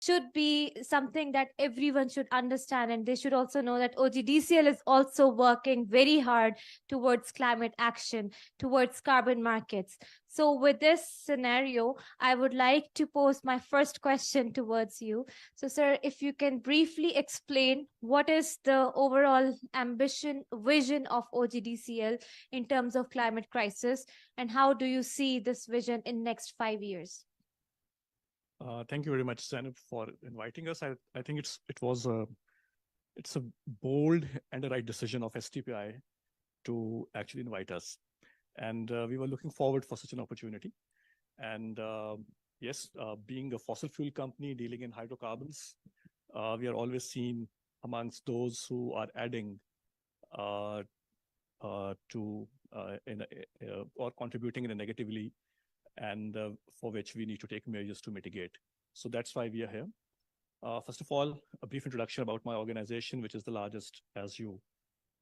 should be something that everyone should understand, and they should also know that OGDCL is also working very hard towards climate action, towards carbon markets. So with this scenario, I would like to pose my first question towards you. So, sir, if you can briefly explain what is the overall ambition, vision of OGDCL in terms of climate crisis, and how do you see this vision in next 5 years? Thank you very much, Zainab, for inviting us. I think it's a bold and a right decision of STPI to actually invite us. And we were looking forward for such an opportunity. And yes, being a fossil fuel company dealing in hydrocarbons, we are always seen amongst those who are adding or contributing in a negatively, and for which we need to take measures to mitigate. So that's why we are here. First of all, a brief introduction about my organization, which is the largest, as you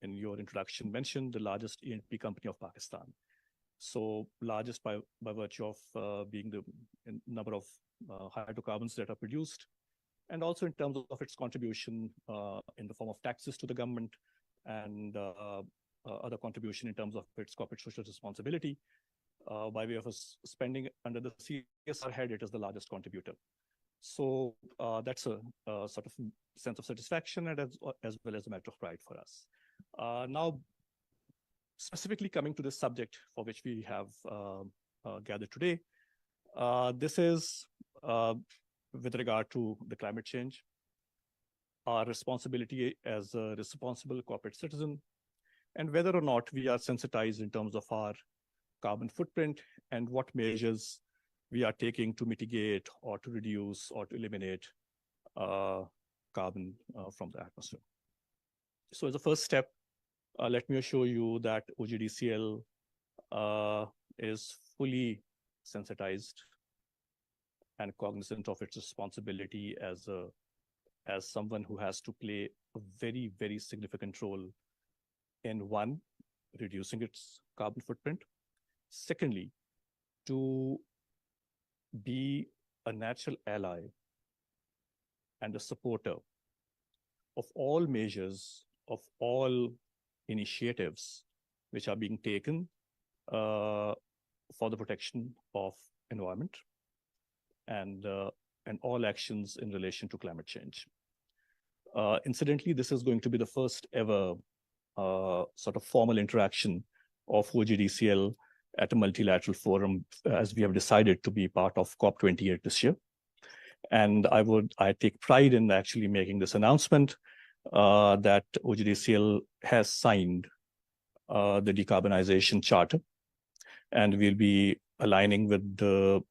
in your introduction mentioned, the largest E&P company of Pakistan. So largest by virtue of being the number of hydrocarbons that are produced, and also in terms of its contribution in the form of taxes to the government and other contribution in terms of its corporate social responsibility. By way of spending under the CSR head, it is the largest contributor. So that's a sort of sense of satisfaction and as well as a matter of pride for us. Now, specifically coming to this subject for which we have gathered today, this is with regard to the climate change, our responsibility as a responsible corporate citizen, and whether or not we are sensitized in terms of our carbon footprint and what measures we are taking to mitigate or to reduce or to eliminate carbon from the atmosphere. So as a first step, let me assure you that OGDCL is fully sensitized and cognizant of its responsibility as someone who has to play a very, very significant role in, one, reducing its carbon footprint. Secondly, to be a natural ally and a supporter of all measures, of all initiatives which are being taken for the protection of environment and all actions in relation to climate change. Incidentally, this is going to be the first ever sort of formal interaction of OGDCL at a multilateral forum, as we have decided to be part of COP28 this year. And I take pride in actually making this announcement that OGDCL has signed the Decarbonization Charter, and we'll be aligning with the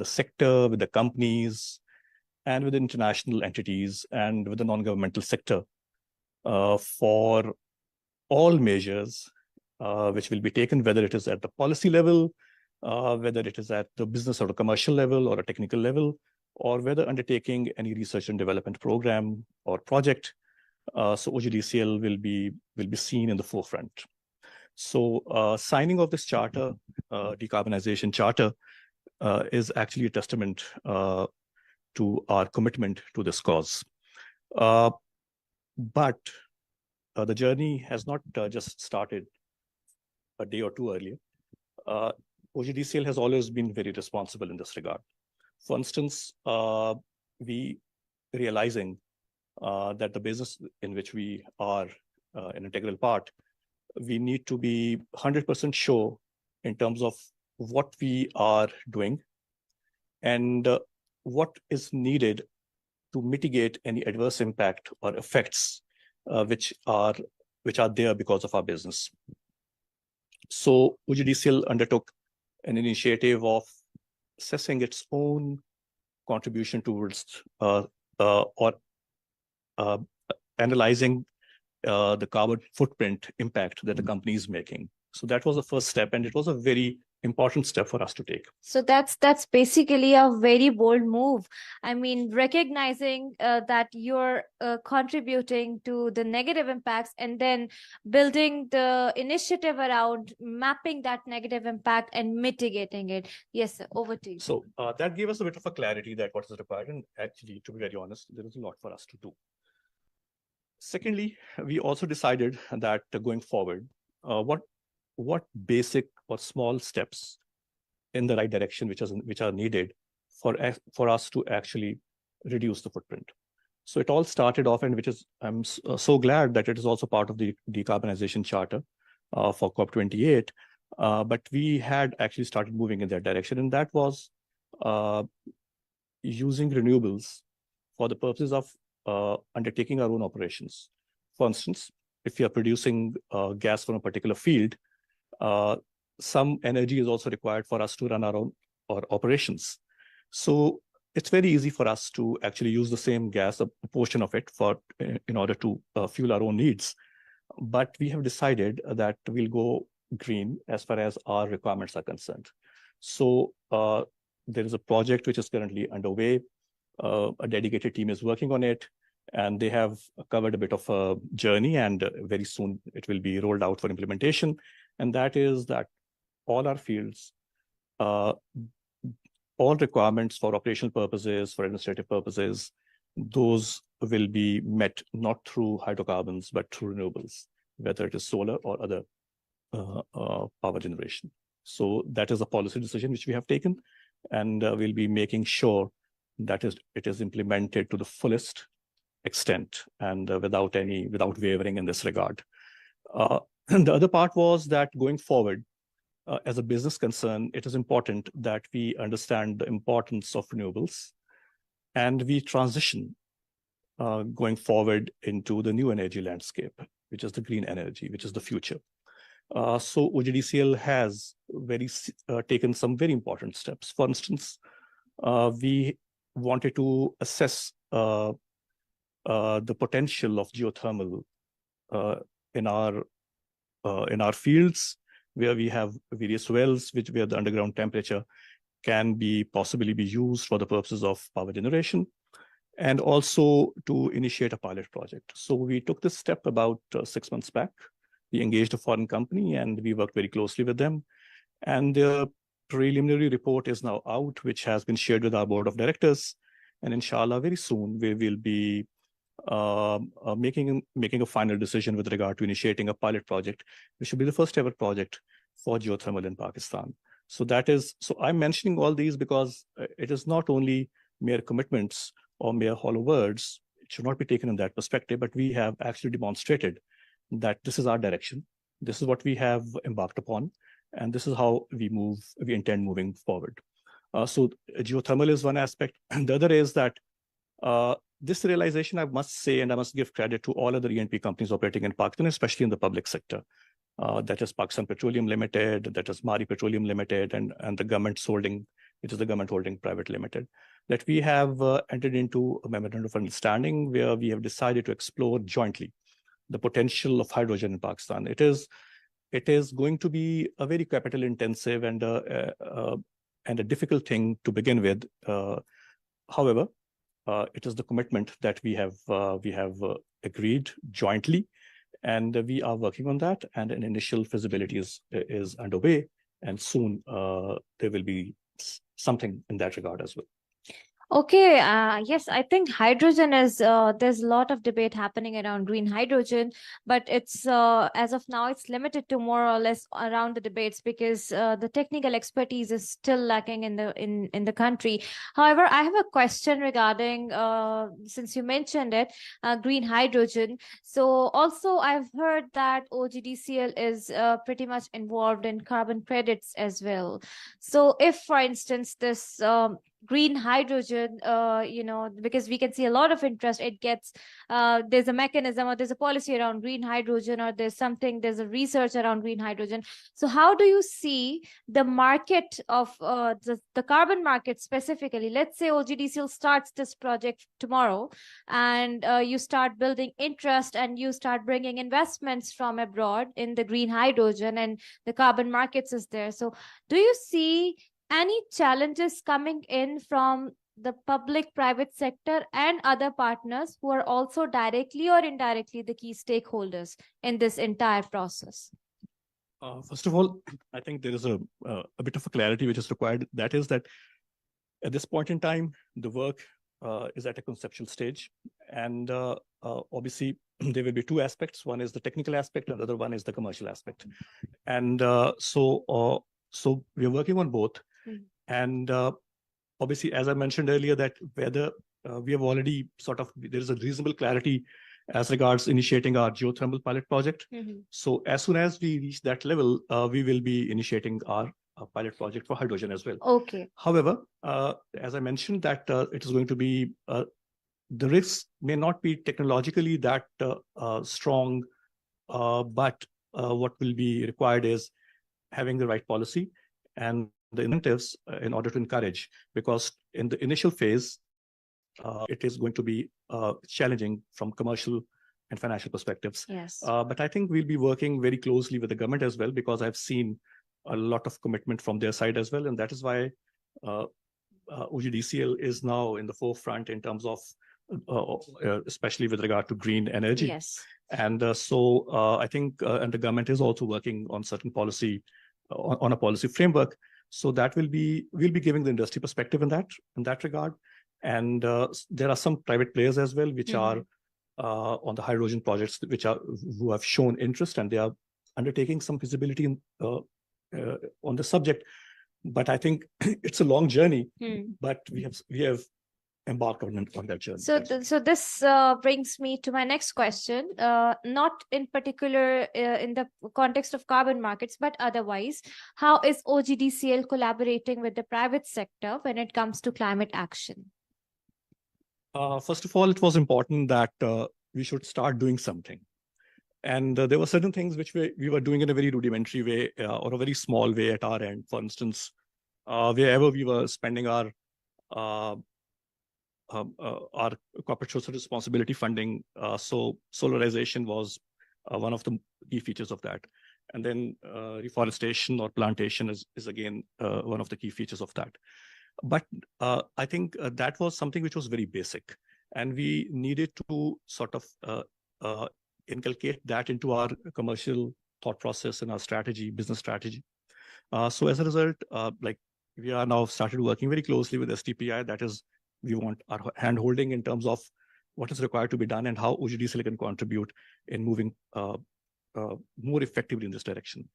sector, with the companies, and with international entities, and with the non-governmental sector for all measures which will be taken, whether it is at the policy level, whether it is at the business or a commercial level or a technical level, or whether undertaking any research and development program or project. So OGDCL will be seen in the forefront. So signing of this charter, Decarbonization Charter, is actually a testament to our commitment to this cause. But the journey has not just started a day or two earlier. OGDCL has always been very responsible in this regard. For instance, we realizing that the business in which we are an integral part, we need to be 100% sure in terms of what we are doing and what is needed to mitigate any adverse impact or effects which are there because of our business. So OGDCL undertook an initiative of assessing its own contribution towards analyzing the carbon footprint impact that the company is making. So that was the first step, and it was a very important step for us to take. So that's basically a very bold move. I mean, recognizing that you're contributing to the negative impacts and then building the initiative around mapping that negative impact and mitigating it. Yes, sir, over to you. So that gave us a bit of a clarity that what is required. And actually, to be very honest, there is a lot for us to do. Secondly, we also decided that going forward, what basic or small steps in the right direction which are needed for us to actually reduce the footprint. So it all started off, and which is I'm so glad that it is also part of the decarbonization charter for COP28. But we had actually started moving in that direction, and that was using renewables for the purposes of undertaking our own operations. For instance, if you are producing gas from a particular field, some energy is also required for us to run our own operations. So it's very easy for us to actually use the same gas, a portion of it, in order to fuel our own needs. But we have decided that we'll go green as far as our requirements are concerned. So there is a project which is currently underway. A dedicated team is working on it, and they have covered a bit of a journey, and very soon it will be rolled out for implementation. And that is that all our fields, all requirements for operational purposes, for administrative purposes, those will be met not through hydrocarbons, but through renewables, whether it is solar or other power generation. So that is a policy decision which we have taken, and we'll be making sure that it is implemented to the fullest extent and without wavering in this regard. And the other part was that going forward, as a business concern, it is important that we understand the importance of renewables, and we transition going forward into the new energy landscape, which is the green energy, which is the future. So OGDCL has taken some very important steps. For instance, we wanted to assess the potential of geothermal in our fields, where we have various wells where the underground temperature can possibly be used for the purposes of power generation, and also to initiate a pilot project. So we took this step about 6 months back. We engaged a foreign company, and we worked very closely with them. And the preliminary report is now out, which has been shared with our board of directors. And inshallah, very soon we will be making a final decision with regard to initiating a pilot project, which should be the first ever project for geothermal in Pakistan. So I'm mentioning all these because it is not only mere commitments or mere hollow words. It should not be taken in that perspective, but we have actually demonstrated that this is our direction. This is what we have embarked upon, and this is how we intend moving forward. So geothermal is one aspect. And the other is that this realization, I must say, and I must give credit to all other E&P companies operating in Pakistan, especially in the public sector. That is Pakistan Petroleum Limited, that is Mari Petroleum Limited, and the government's holding, which is the government holding private limited, that we have entered into a memorandum of understanding where we have decided to explore jointly the potential of hydrogen in Pakistan. It is going to be a very capital intensive and a difficult thing to begin with. However, it is the commitment that we have agreed jointly, and we are working on that. And an initial feasibility is underway, and soon there will be something in that regard as well. Okay, yes, I think hydrogen is, there's a lot of debate happening around green hydrogen, but it's, as of now, it's limited to more or less around the debates because the technical expertise is still lacking in the country. However, I have a question regarding, since you mentioned it, green hydrogen. So also I've heard that OGDCL is pretty much involved in carbon credits as well. So if, for instance, this green hydrogen, because we can see a lot of interest. It gets, there's a mechanism, or there's a policy around green hydrogen, or there's a research around green hydrogen. So how do you see the market of the carbon market specifically? Let's say OGDCL starts this project tomorrow, and you start building interest, and you start bringing investments from abroad in the green hydrogen, and the carbon markets is there. So do you see any challenges coming in from the public private sector and other partners who are also directly or indirectly the key stakeholders in this entire process? First of all, I think there is a bit of a clarity which is required. That is that at this point in time, the work is at a conceptual stage. And obviously, there will be two aspects. One is the technical aspect, and the other one is the commercial aspect. And so we're working on both. And obviously, as I mentioned earlier, that whether we have already there is a reasonable clarity as regards initiating our geothermal pilot project. So as soon as we reach that level, we will be initiating our pilot project for hydrogen as well. Okay. However, as I mentioned, that it is going to be, the risks may not be technologically that strong, but what will be required is having the right policy and the incentives in order to encourage, because in the initial phase, it is going to be challenging from commercial and financial perspectives. Yes. But I think we'll be working very closely with the government as well, because I've seen a lot of commitment from their side as well. And that is why OGDCL is now in the forefront in terms of, especially with regard to green energy. Yes. And I think, and the government is also working on certain policy, on a policy framework. So that we'll be giving the industry perspective in that regard. And there are some private players as well, which are on the hydrogen projects, who have shown interest, and they are undertaking some feasibility on the subject. But I think it's a long journey, but we have embarked on that journey. So this brings me to my next question, not in particular in the context of carbon markets, but otherwise, how is OGDCL collaborating with the private sector when it comes to climate action? First of all, it was important that we should start doing something. And there were certain things which we were doing in a very rudimentary way, or a very small way at our end. For instance, wherever we were spending our corporate social responsibility funding, so solarization was one of the key features of that. And then reforestation or plantation is again one of the key features of that. But I think that was something which was very basic, and we needed to sort of inculcate that into our commercial thought process and our strategy, business strategy. So as a result, like we are now started working very closely with STPI. That is, we want our hand-holding in terms of what is required to be done and how OGDCL can contribute in moving more effectively in this direction.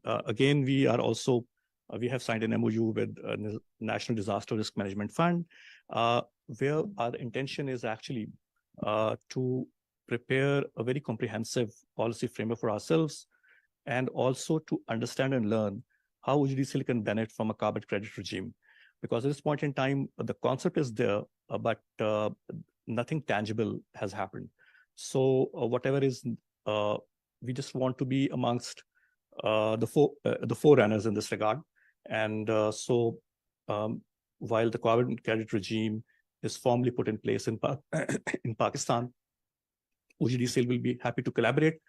Again, we have signed an MOU with National Disaster Risk Management Fund, where our intention is actually to prepare a very comprehensive policy framework for ourselves, and also to understand and learn how OGDCL can benefit from a carbon credit regime. Because at this point in time, the concept is there, but nothing tangible has happened. So whatever is, we just want to be amongst the forerunners in this regard. And while the carbon credit regime is formally put in place in Pakistan, OGDCL will be happy to collaborate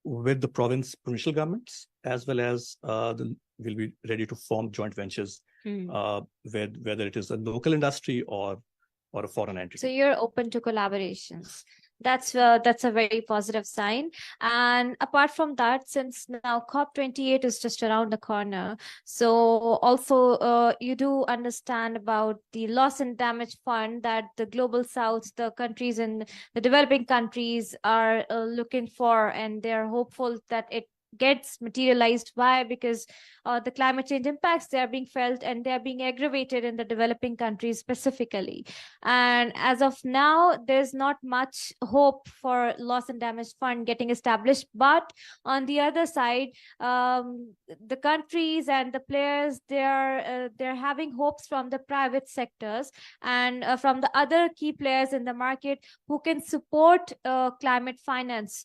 with the provincial governments, as well as we'll be ready to form joint ventures, whether it is a local industry or a foreign entity. So you're open to collaborations. That's a very positive sign. And apart from that, since now COP28 is just around the corner, so also you do understand about the loss and damage fund that the global south, the countries in the developing countries are looking for, and they're hopeful that gets materialized. Why? Because the climate change impacts, they are being felt and they are being aggravated in the developing countries specifically. And as of now, there's not much hope for loss and damage fund getting established. But on the other side, the countries and the players, they're having hopes from the private sectors and from the other key players in the market who can support climate finance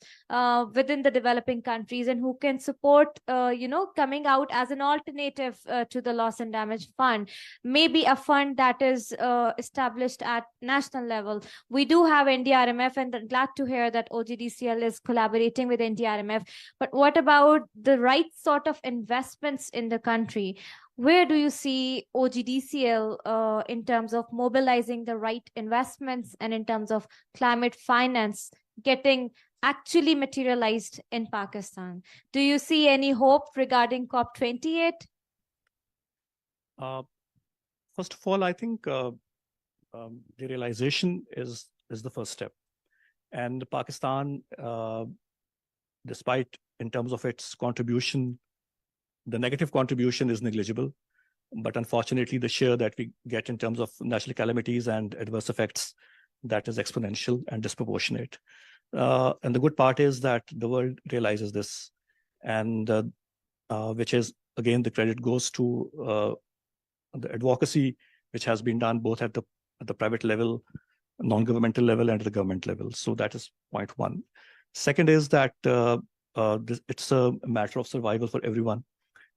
within the developing countries, and who can support coming out as an alternative to the loss and damage fund, maybe a fund that is established at national level. We do have NDRMF, and I'm glad to hear that OGDCL is collaborating with NDRMF. But what about the right sort of investments in the country? Where do you see OGDCL in terms of mobilizing the right investments and in terms of climate finance getting actually materialized in Pakistan? Do you see any hope regarding COP28? First of all, I think the realization is the first step. And Pakistan, despite in terms of its contribution, the negative contribution is negligible. But unfortunately, the share that we get in terms of natural calamities and adverse effects, that is exponential and disproportionate. And the good part is that the world realizes this, and which is, again, the credit goes to the advocacy which has been done both at the private level, non-governmental level, and at the government level. So that is point one. Second is that it's a matter of survival for everyone.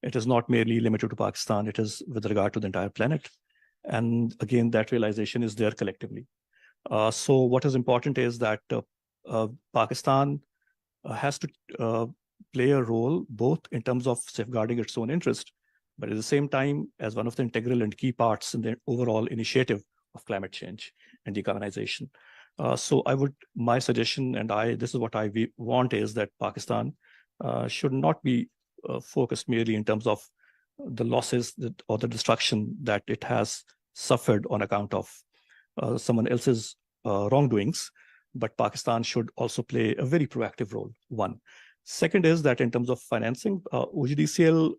It is not merely limited to Pakistan. It is with regard to the entire planet. And again, that realization is there collectively. So what is important is that Pakistan has to play a role both in terms of safeguarding its own interest, but at the same time as one of the integral and key parts in the overall initiative of climate change and decarbonization. So my suggestion, and this is what I want, is that Pakistan should not be focused merely in terms of the losses or the destruction that it has suffered on account of someone else's wrongdoings, but Pakistan should also play a very proactive role, one. Second is that in terms of financing, OGDCL,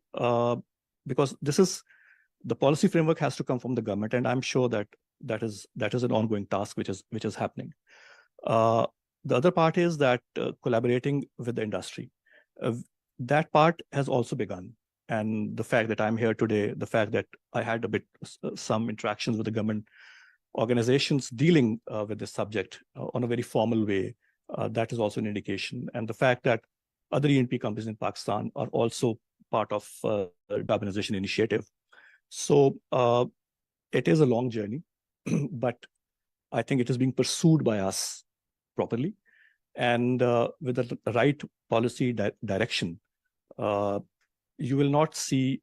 because the policy framework has to come from the government, and I'm sure that is an ongoing task which is happening. The other part is that collaborating with the industry. That part has also begun. And the fact that I'm here today, the fact that I had some interactions with the government organizations dealing with this subject on a very formal way, that is also an indication. And the fact that other E&P companies in Pakistan are also part of the decarbonization initiative. So it is a long journey, but I think it is being pursued by us properly. And with the right policy direction, you will not see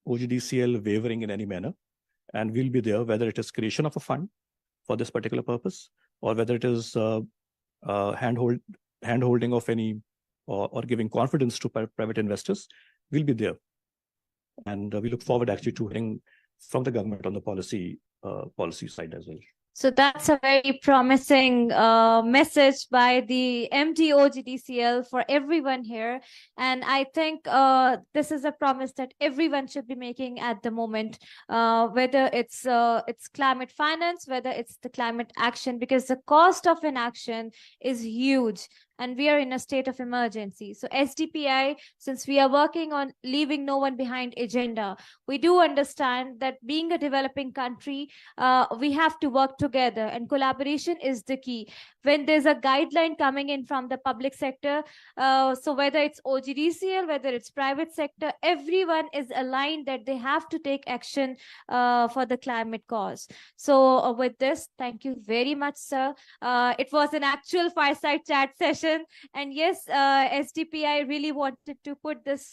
OGDCL wavering in any manner, and we'll be there, whether it is creation of a fund for this particular purpose, or whether it is hand-holding of any, or giving confidence to private investors, we'll be there. And we look forward actually to hearing from the government on the policy side as well. So that's a very promising message by the MD OGDCL for everyone here. And I think this is a promise that everyone should be making at the moment, whether it's climate finance, whether it's the climate action, because the cost of inaction is huge. And we are in a state of emergency. So SDPI, since we are working on leaving no one behind agenda, we do understand that being a developing country, we have to work together, and collaboration is the key. When there's a guideline coming in from the public sector, so whether it's OGDCL, whether it's private sector, everyone is aligned that they have to take action for the climate cause. So with this, thank you very much, sir. It was an actual fireside chat session. And yes, SDPI really wanted to put this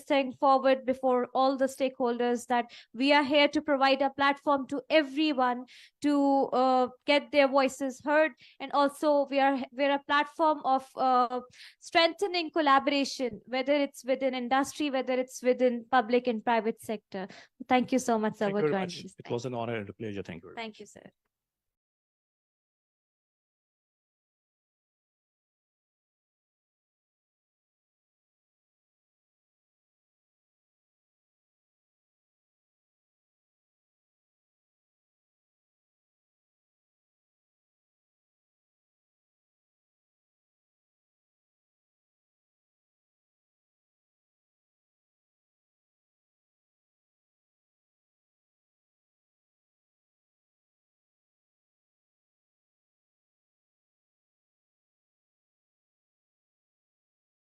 thing forward before all the stakeholders, that we are here to provide a platform to everyone to get their voices heard. And also we're a platform of strengthening collaboration, whether it's within industry, whether it's within public and private sector. Thank you so much, sir, for joining us. It was an honor and a pleasure. Thank you. Thank you, sir.